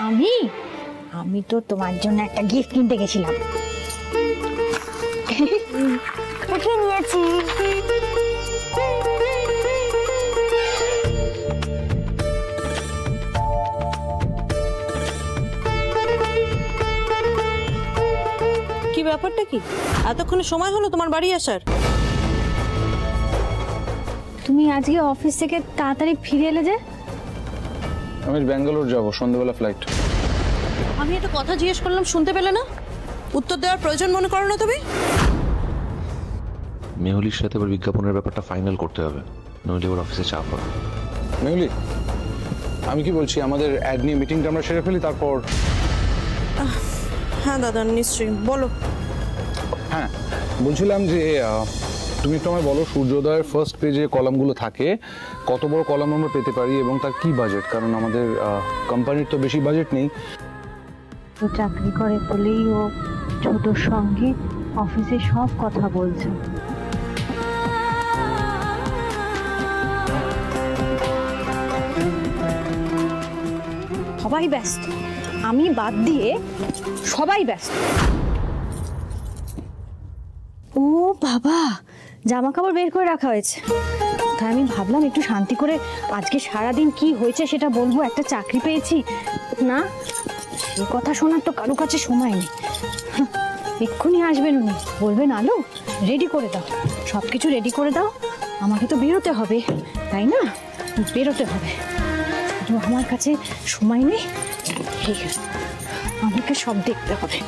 আমি আমি তো তোমার জন্য একটা গিফট কিনতে গেছিলাম। দেখে নিয়েছি। কি ব্যাপারটা কি? এতক্ষণে সময় হলো তোমার বাড়ি আসার? তুমি আজকে অফিস থেকে তাড়াতাড়ি ফিরে এলে যে? আমি ব্যাঙ্গালোর যাব, সন্ধ্যাবেলা ফ্লাইট। আমি একটা কথা জিজ্ঞেস করলাম, শুনতে পেলে না? উত্তর দেওয়ার প্রয়োজন মনে করো না তুমি? মেহুলির সাথে আবার বিজ্ঞাপনের ব্যাপারটা ফাইনাল করতে হবে, নইলে ওর অফিসে চাপ হবে। মেহুলি, আমি কি বলছি, আমাদের অ্যাড নিয়ে মিটিংটা আমরা সেরে ফেলি, তারপর। হ্যাঁ দাদা, নিশ্চয়ই বলো। হ্যাঁ, বলছিলাম যে তুমি একটু আমায় বলো, সূর্যোদয়ের ফার্স্ট পেজে কলামগুলো থাকে, কত বড় কলাম আমরা পেতে পারি এবং তার কি বাজেট? কারণ আমাদের কোম্পানির তো বেশি বাজেট নেই। ও চাকরি করে বলেই ও ছোটর সঙ্গে অফিসে সব কথা বলছে। সবাই ব্যস্ত, আমি বাদ দিয়ে সবাই ব্যস্ত। ও বাবা, জামা কাপড় বের করে রাখা হয়েছে। তাই আমি ভাবলাম একটু শান্তি করে আজকে সারাদিন কি হয়েছে সেটা বলবো। একটা চাকরি পেয়েছি না, এই কথা শোনার তো কারো কাছে সময় নেই। এক্ষুনি আসবেন উনি, বলবেন আলো রেডি করে দাও, সব কিছু রেডি করে দাও, আমাকে তো বেরোতে হবে, তাই না? বেরোতে হবে, আমার কাছে সময় নেই। আমাকে সব দেখতে হবে,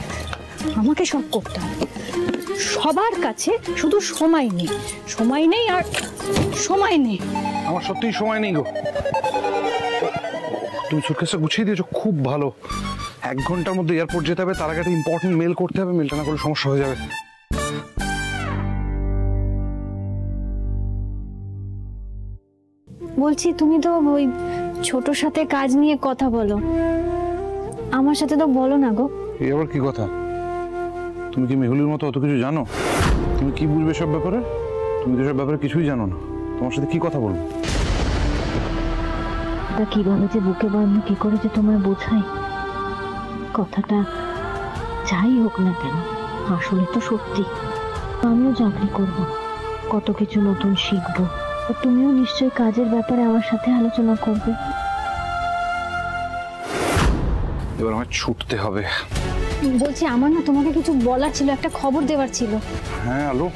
আমাকে সব করতে হবে। সবার কাছে শুধু সময় নেই, সময় নেই আর সময় নেই। আমার সত্যিই সময় নেই গো। তুমি সুটকেসটা গুছিয়ে দিয়েছো, খুব ভালো। 1 ঘন্টার মধ্যে এয়ারপোর্ট যেতে হবে, তার আগে একটা ইম্পর্টেন্ট মেল করতে হবে, মেলটা না করলে সমস্যা হয়ে যাবে। বলছি, তুমি তো ওই ছোটর সাথে কাজ নিয়ে কথা বলো, আমার সাথে তো বলো না গো। এই আবার কি কথা? তুমি কি মেহুলির মতো অত কিছু জানো? তুমি কি বুঝবে সব ব্যাপারে? তুমি তো সব ব্যাপারে কিছুই জানো না, তোমার সাথে কি কথা বলবো? কিভাবে যে বুকে বাঁধবো, কি করে যে তোমায় বোঝাই কথাটা। যাই হোক না কেন, আসলে তো সত্যি আমিও চাকরি করব, কত কিছু নতুন শিখবো, তুমিও নিশ্চয়ই কাজের ব্যাপারে আমার সাথে আলোচনা করবে। এবার আমার ছুটতে হবে। বলছি, আমার না তোমাকে কিছু বলার ছিল, একটা খবর দেওয়ার ছিল। হ্যাঁ আলো,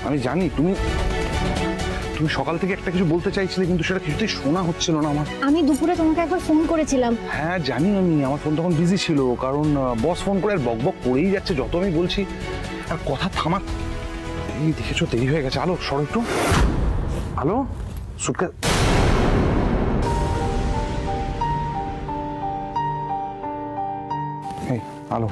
আমি জানি তুমি সকাল থেকে একটা কিছু বলতে চাইছিলে, কিন্তু সেটা কিছুতেই শোনা হচ্ছিল না আমার। আমি দুপুরে তোমাকে একবার ফোন করেছিলাম। হ্যাঁ জানি, আমার ফোন তখন বিজি ছিল, কারণ বস ফোন করে আর বকবক করেই যাচ্ছে যত আমি বলছি, আর কথা থামা। এই দেখেছো, দেরি হয়ে গেছে। আলো সরো একটু। আলো, সুটকেস। এই আলো,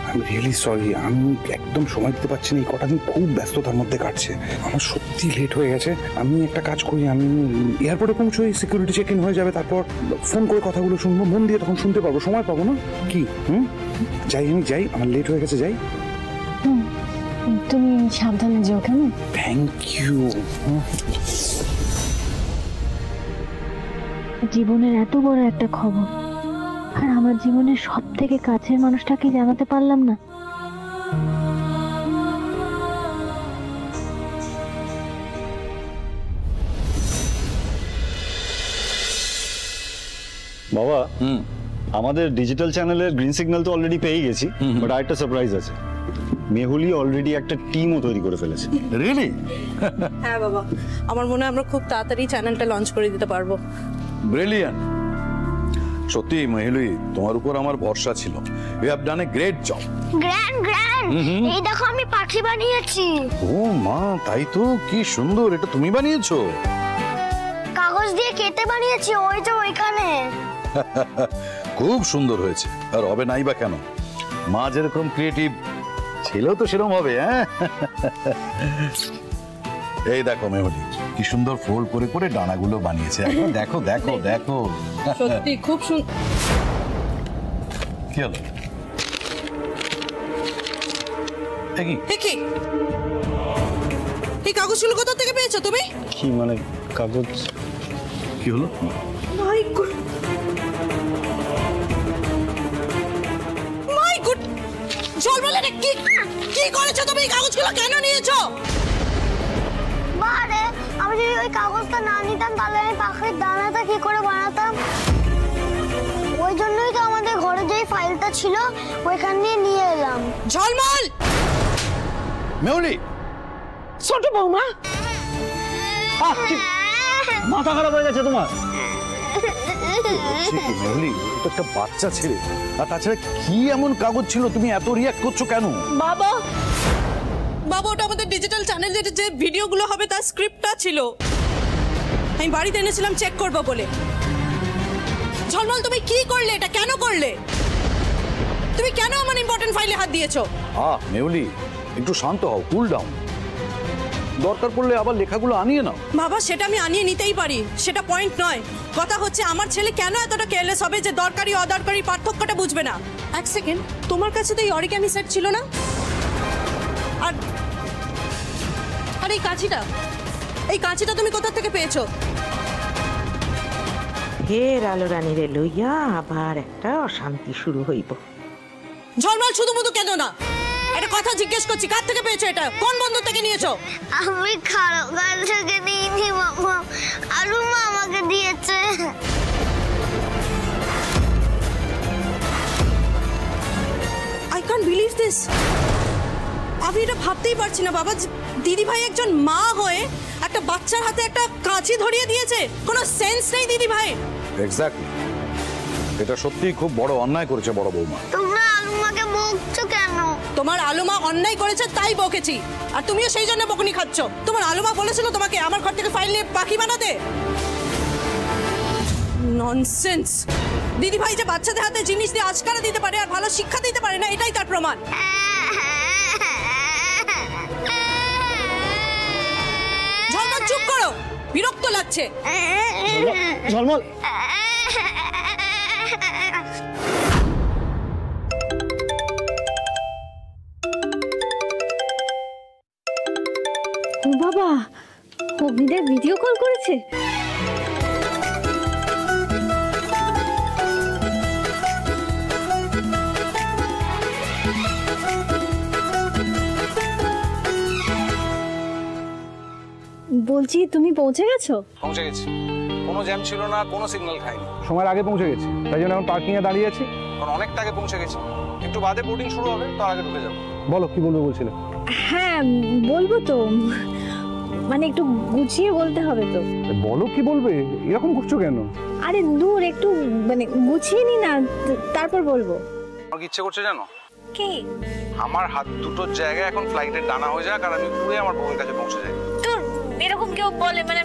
আই এম রিয়েলি সরি, আমি একদম সময় দিতে পারছি না। এই কটা দিন খুব ব্যস্ততার মধ্যে কাটছে, আমার সত্যি লেট হয়ে গেছে। আমি একটা কাজ করি, আমি এয়ারপোর্টে পৌঁছোই, সিকিউরিটি চেক ইন হয়ে যাবে, তারপর ফোন করে কথাগুলো শুনবো, মন দিয়ে তখন শুনতে পারবো, সময় পাবো না কি? যাই, আমি যাই, আমার লেট হয়ে গেছে, যাই। তুমি সাবধানে যেও, কেমন? Thank you. জীবনের এত বড় একটা খবর, আর আমার জীবনের সব থেকে কাছের মানুষটাকে জানাতে পারলাম না। বাবা, আমাদের ডিজিটাল চ্যানেলের গ্রিন সিগন্যাল তো অলরেডি পেয়ে গেছি, বাট আরেকটা সারপ্রাইজ আছে। মেহুলি অলরেডি একটা টিমও তৈরি করে ফেলেছে। রিয়েলি? হ্যাঁ বাবা, আমার মনে হয় আমরা খুব তাড়াতাড়ি চ্যানেলটা লঞ্চ করে দিতে পারবো। ব্রিলিয়ান্ট। সত্যি মেহুলি, তোমার উপর আমার ভরসা ছিল। You have done a great job. Grand, এই দেখো আমি পাখি বানিয়েছি। ও মা, তাই তো, কি সুন্দর। এটা তুমি বানিয়েছো? কাগজ দিয়ে কেটে বানিয়েছি, ওই যে ওইখানে। খুব সুন্দর হয়েছে, আর হবে নাই বা কেন? মা যেরকম ক্রিয়েটিভ ছিল তো সেরকম হবে। হ্যাঁ, এই দেখো মেহুলি, কি সুন্দর ফোল্ড করে করে ডানাগুলো বানিয়েছে। দেখো দেখো দেখো, সত্যি খুব সুন্দর। কি হলো? কি এই কাগজগুলো কোথা থেকে পেয়েছো তুমি? কি মানে কাগজ? কি হলো? মাই গড, ঝলমল এটা কি কি করেছো তুমি? এই কাগজগুলো কেন নিয়েছো? বারে আমি যদি ওই কাগজটা না নিতাম তাহলে আমি পাখির দানাটা কি করে বানাতাম? ওই জন্যই তো আমাদের ঘরে যে ফাইলটা ছিল ওইখান দিয়ে নিয়ে এলাম। ঝলমল! মেহুলি, ছোট বৌমা, মাথা খারাপ হয়ে গেছে তোমার? মেহুলি, ও তো একটা বাচ্চা ছেলে, আর তাছাড়া কি এমন কাগজ ছিল তুমি এত রিয়াক্ট করছো কেন? বাবা বাবা ওটা আমাদের ডিজিটাল চ্যানেলে যে ভিডিওগুলো হবে তার স্ক্রিপ্টটা ছিল, আমি বাড়িতে এনেছিলাম চেক করবো বলে। ঝলমল তুমি কি করলে? এটা কেন করলে? তুমি কেন আমার ইম্পর্টেন্ট ফাইলে হাত দিয়েছো? মেহুলি, একটু শান্ত হও, কুল ডাউন। দরকার পড়লে আবার লেখাগুলো আনিয়ে নাও। বাবা সেটা আমি আনিয়ে নিতেই পারি, সেটা পয়েন্ট নয়। কথা হচ্ছে আমার ছেলে কেন এতটা কেয়ারলেস হবে যে দরকারি অদরকারি পার্থক্যটা বুঝবে না। এক সেকেন্ড, তোমার কাছে তো এই অরিগামি সেট ছিল না? আর এই কাঁচিটা তুমি কোথা থেকে পেয়েছো? ফের আলো রানীরে লইয়া আবার একটা অশান্তি শুরু হইব। ঝলমল শুধু মুধু কেন না, একটা কথা জিজ্ঞেস করছি, কার থেকে পেয়েছো এটা? কোন বন্ধু থেকে নিয়েছো? আমি খারাপ গাল থেকে নিইনি বাবা, আলুমা আমাকে দিয়েছে। I can't believe this. আমি এটা ভাবতেই পারছি না বাবা, দিদি ভাই একজন মা হয়ে একটা বাচ্চার হাতে একটা কাঁচি ধরিয়ে দিয়েছে। কোনো সেন্স নেই দিদি ভাই। এক্স্যাক্টলি, এটা সত্যিই খুব বড় অন্যায় করেছে বড় বৌমা। তোমরা আলুমাকে বকছো কেন? তোমার আলুমা অন্যায় করেছে তাই বকেছি, আর তুমিও সেই জন্য বকুনি খাচ্ছ। তোমার আলুমা বলেছিল তোমাকে আমার ঘর থেকে ফাইল নিয়ে পাখি বানাতে? ননসেন্স। দিদি ভাই যে বাচ্চাদের হাতে জিনিস দিয়ে আজকারা দিতে পারে আর ভালো শিক্ষা দিতে পারে না, এটাই তার প্রমাণ। ঝলমল চুপ করো, বিরক্ত লাগছে। ঝলমল, ও বাবা, অগ্নিদেব ভিডিও কল করেছে। বলছি তুমি পৌঁছে গেছো? পৌঁছে গেছি, কোনো জ্যাম ছিল না, কোনো সিগন্যাল খাইনি। সময়ের আগে পৌঁছে গেছি, তাই জন্য এখন পার্কিং এ দাঁড়িয়ে আছি। কারণ অনেকটা আগে পৌঁছে গেছি, একটু বাদে বোর্ডিং শুরু হবে, তার আগে ঢুকে যাবো। বলো কি বলবে বলছিলে? হ্যাঁ বলবো তো, মানে একটু গুছিয়ে বলতে হবে তো। বলো কি বলবে, এরকম করছো কেন? আরে দূর, একটু মানে গুছিয়ে নি না, তারপর বলবো। আমার কি ইচ্ছে করছে জানো? কি? আমার হাত দুটোর জায়গায় এখন ফ্লাইটের ডানা হয়ে যাক আর আমি উড়ে আমার বউয়ের কাছে পৌঁছে যাই। তোর এরকম কেউ বলে, মানে